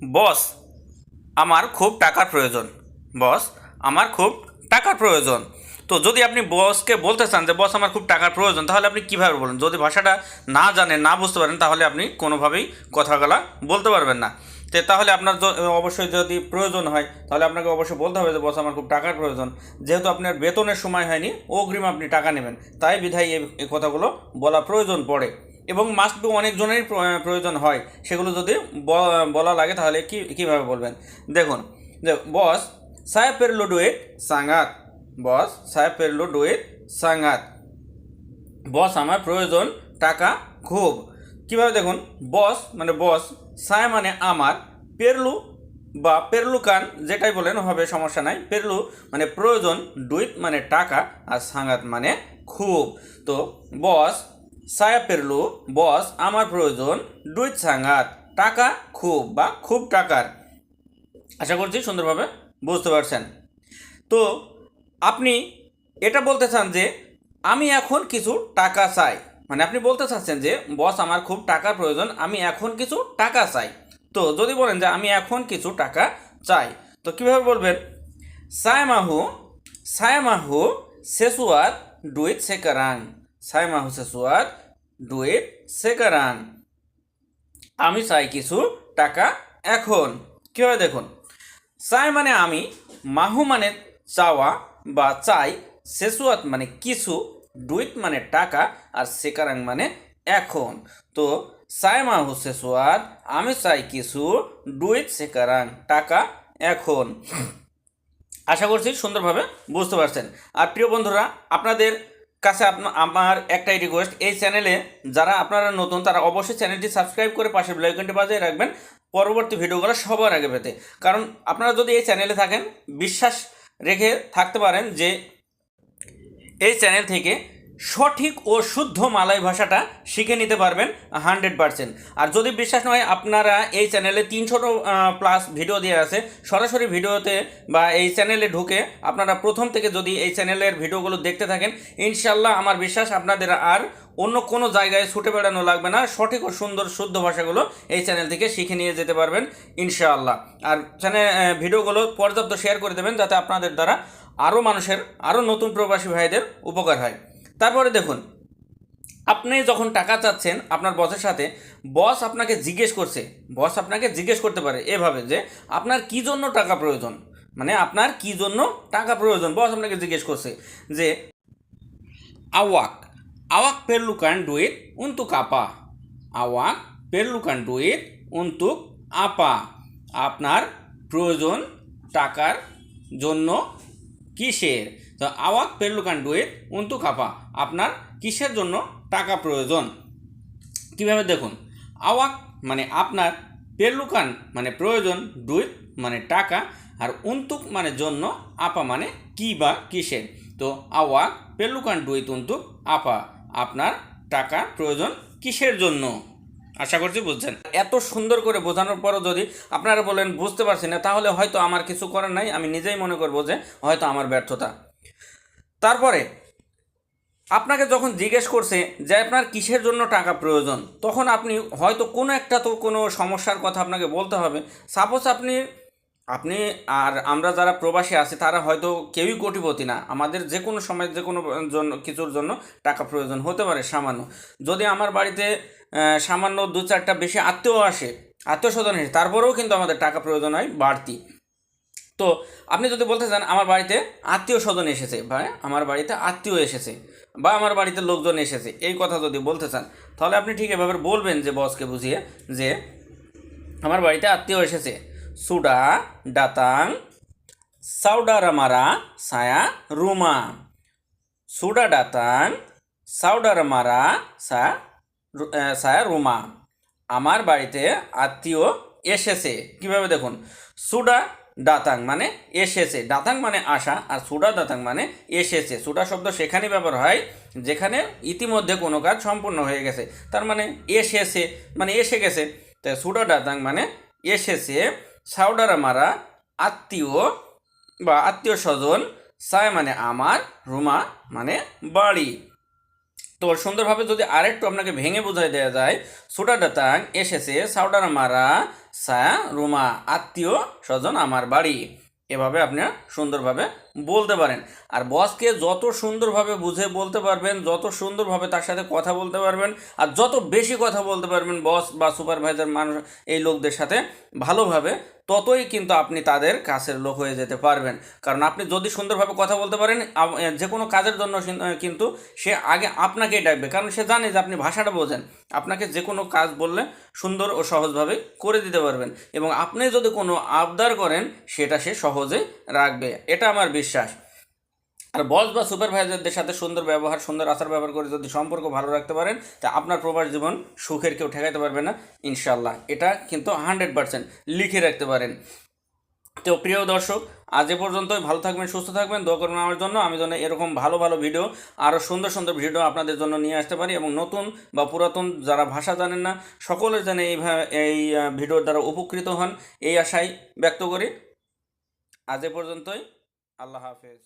বস আমার খুব টাকার প্রয়োজন। বস আমার খুব টাকার প্রয়োজন। তো যদি আপনি বসকে বলতে চান যে বস আমার খুব টাকার প্রয়োজন, তাহলে আপনি কীভাবে বলেন? যদি ভাষাটা না জানেন, না বুঝতে পারেন, তাহলে আপনি কোনোভাবেই কথাগুলা বলতে পারবেন না। তাহলে আপনার অবশ্যই যদি প্রয়োজন হয়, তাহলে আপনাকে অবশ্যই বলতে হবে যে বস আমার খুব টাকার প্রয়োজন। যেহেতু আপনার বেতনের সময় হয়নি, অগ্রিম আপনি টাকা নেবেন, তাই বিধায় এই কথাগুলো বলা প্রয়োজন পড়ে। এবং মাস্ট বি অনেকজনেরই প্রয়োজন হয়। সেগুলো যদি বলা লাগে, তাহলে কীভাবে বলবেন? দেখুন, যে বস saya perlu duit sangat। বস saya perlu duit sangat। বস আমার প্রয়োজন টাকা খুব। কিভাবে দেখুন, বস মানে বস, সায় মানে আমার, পেরলু বা পেরলুকান যেটাই বলেন হবে, সমস্যা নাই। পেরলু মানে প্রয়োজন, ডুইট মানে টাকা, আর সাঙ্গাত মানে খুব। তো বস সায়া পেরলু, বস আমার প্রয়োজন, ডুইট সাঙ্গাত টাকা খুব বা খুব টাকার। আশা করছি সুন্দরভাবে বুঝতে পারছেন। তো আপনি এটা বলতে চান যে আমি এখন কিছু টাকা চাই, মানে আপনি বলতে চাচ্ছেন যে বস আমার খুব টাকার প্রয়োজন, আমি এখন কিছু টাকা চাই। তো যদি বলেন যে আমি এখন কিছু টাকা চাই, তো কীভাবে বলবেন? সায়মাহু সায়মাহু সেসুয়াত ডুইট সেকারাং। সায়মাহু সেসুয়াত ডুইট সেকারাং। আমি চাই কিছু টাকা এখন। কীভাবে দেখুন, চাই মানে আমি, মাহু মানে চাওয়া বা চাই, সেসুয়াত মানে কিছু, ডুইট মানে টাকা, আর সেকারাং মানে এখন। তো চাই মাহু সেসুয়াত আমি চাই কিছু, ডুইট সেকারাং টাকা এখন। আশা করছি সুন্দরভাবে বুঝতে পারছেন। আর প্রিয় বন্ধুরা, আপনাদের কাছে আমার একটাই রিকোয়েস্ট, এই চ্যানেলে যারা আপনারা নতুন, তারা অবশ্যই চ্যানেলটি সাবস্ক্রাইব করে পাশে বেল আইকনটি বাজিয়ে রাখবেন পরবর্তী ভিডিওগুলো সবার আগে পেতে। কারণ আপনারা যদি এই চ্যানেলে থাকেন, বিশ্বাস রেখে থাকতে পারেন যে এই চ্যানেল থেকে সঠিক ও শুদ্ধ মালয় ভাষাটা শিখে নিতে পারবেন 100%। আর যদি বিশ্বাস নয়, আপনারা এই চ্যানেলে 300+ ভিডিও দিয়ে আছে, সরাসরি ভিডিওতে বা এই চ্যানেলে ঢুকে আপনারা প্রথম থেকে যদি এই চ্যানেলের ভিডিওগুলো দেখতে থাকেন, ইনশাল্লাহ আমার বিশ্বাস আপনাদের আর অন্য কোনো জায়গায় ছুটে বেড়ানো লাগবে না। সঠিক ও সুন্দর শুদ্ধ ভাষাগুলো এই চ্যানেল থেকে শিখে নিয়ে যেতে পারবেন ইনশাআল্লাহ। আর ভিডিওগুলো পর্যাপ্ত শেয়ার করে দেবেন, যাতে আপনাদের দ্বারা আরও মানুষের, আরও নতুন প্রবাসী ভাইদের উপকার হয়। তারপরে দেখুন, আপনি যখন টাকা চাচ্ছেন আপনার বসের সাথে, বস আপনাকে জিজ্ঞেস করছে, বস আপনাকে জিজ্ঞেস করতে পারে এভাবে যে আপনার কি জন্য টাকা প্রয়োজন, মানে আপনার কি জন্য টাকা প্রয়োজন। বস আপনাকে জিজ্ঞেস করছে যে আওয়াক আওয়াক পেরলুকান ডুইট উন্তুক আপা। আওয়াক পেরলুকান ডুইট উন্তুক আপা। আপনার প্রয়োজন টাকার জন্য কিসের? তো আওয়াক পেরলুকান ডুইট উন্তুক আপা, আপনার কিসের জন্য টাকা প্রয়োজন। কিভাবে দেখুন, আওয়াক মানে আপনার, পেরলুকান মানে প্রয়োজন, ডুইট মানে টাকা, আর উন্তুক মানে জন্য, আপা মানে কি বা কিসের। তো আওয়াক পেরলুকান ডুইট উন্তুক আপা, আপনার টাকা প্রয়োজন কিসের জন্য। আশা করছি বুঝছেন। এত সুন্দর করে বোঝানোর পরও যদি আপনারা বলেন বুঝতে পারছি না, তাহলে হয়তো আমার কিছু করার নাই, আমি নিজেই মনে করবো যে হয়তো আমার ব্যর্থতা। তারপরে আপনাকে যখন জিজ্ঞেস করছে যে আপনার কিসের জন্য টাকা প্রয়োজন, তখন আপনি হয়তো কোনো একটা তো কোনো সমস্যার কথা আপনাকে বলতে হবে। সাপোজ আপনি আপনি আর আমরা যারা প্রবাসী আছি, তারা হয়তো কেউই কোটিপতি না। আমাদের যে কোনো সময় যে কোনো জন্য কিছুর জন্য টাকা প্রয়োজন হতে পারে সামান্য। যদি আমার বাড়িতে সামান্য 2-4টা বেশি আত্মীয় আসে, আত্মীয় স্বজন আসে, তারপরেও কিন্তু আমাদের টাকা প্রয়োজন হয় বাড়তি। তো আপনি যদি বলতে চান আমার বাড়িতে আত্মীয় স্বজন এসেছে, বা আমার বাড়িতে আত্মীয় এসেছে, বা আমার বাড়িতে লোকজন এসেছে, এই কথা যদি বলতে চান, তাহলে আপনি ঠিক এভাবে বলবেন যে বসকে বুঝিয়ে যে আমার বাড়িতে আত্মীয় এসেছে। সুডা ডাতাং সাউডারামারা সায়া রুমা। সুডা ডাতাং সাউডারামারা সায়া রুমা। আমার বাড়িতে আত্মীয় এসেছে। কিভাবে দেখুন, সুডা দাতাং মানে এসেছে, দাতাং মানে আসা, আর সুডা দাতাং মানে এসেছে। সুডা শব্দ সেখানে ব্যবহার হয় যেখানে ইতিমধ্যে কোনো কাজ সম্পূর্ণ হয়ে গেছে, তার মানে এসেছে মানে এসে গেছে। তাই সুডা দাতাং মানে এসেছে। সাউডারা মারা আত্মীয় বা আত্মীয় স্বজন, সায় মানে আমার, রুমা মানে বাড়ি। তো সুন্দরভাবে যদি আরেকটু আপনাকে ভেঙে বোঝাই দেওয়া যায়, ছোটা ডাতাং এসেছে সাউডার মারা সা রুমা, আত্মীয় স্বজন আমার বাড়ি। এভাবে আপনি সুন্দরভাবে বলতে পারেন। আর বসকে যত সুন্দরভাবে বুঝে বলতে পারবেন, যত সুন্দরভাবে তার সাথে কথা বলতে পারবেন, আর যত বেশি কথা বলতে পারবেন বস বা সুপারভাইজার মানুষ এই লোকদের সাথে ভালোভাবে, ততই কিন্তু আপনি তাদের কাছের লোক হয়ে যেতে পারবেন। কারণ আপনি যদি সুন্দরভাবে কথা বলতে পারেন, যে কোনো কাজের জন্য কিন্তু সে আগে আপনাকেই ডাকবে, কারণ সে জানে যে আপনি ভাষাটা বোঝেন। আপনাকে যে কোনো কাজ বললে সুন্দর ও সহজভাবে করে দিতে পারবেন, এবং আপনি যদি কোনো আবদার করেন সেটা সে সহজে রাখবে, এটা আমার বিশ্বাস। আর বস বা সুপারভাইজারদের সাথে সুন্দর ব্যবহার, সুন্দর আচার ব্যবহার করে যদি সম্পর্ক ভালো রাখতে পারেন, তা আপনার প্রবাস জীবন সুখের কেউ ঠেকাইতে পারবে না ইনশাল্লাহ। এটা কিন্তু 100% লিখে রাখতে পারেন। তো প্রিয় দর্শক, আজ এ পর্যন্তই। ভালো থাকবেন, সুস্থ থাকবেন, দোয়া করবেন আমার জন্য। আমি যেন এরকম ভালো ভালো ভিডিও, আরও সুন্দর সুন্দর ভিডিও আপনাদের জন্য নিয়ে আসতে পারি, এবং নতুন বা পুরাতন যারা ভাষা জানেন না সকলের যেন এই ভিডিওর দ্বারা উপকৃত হন, এই আশাই ব্যক্ত করি। আজ এ পর্যন্তই। আল্লাহ হাফেজ।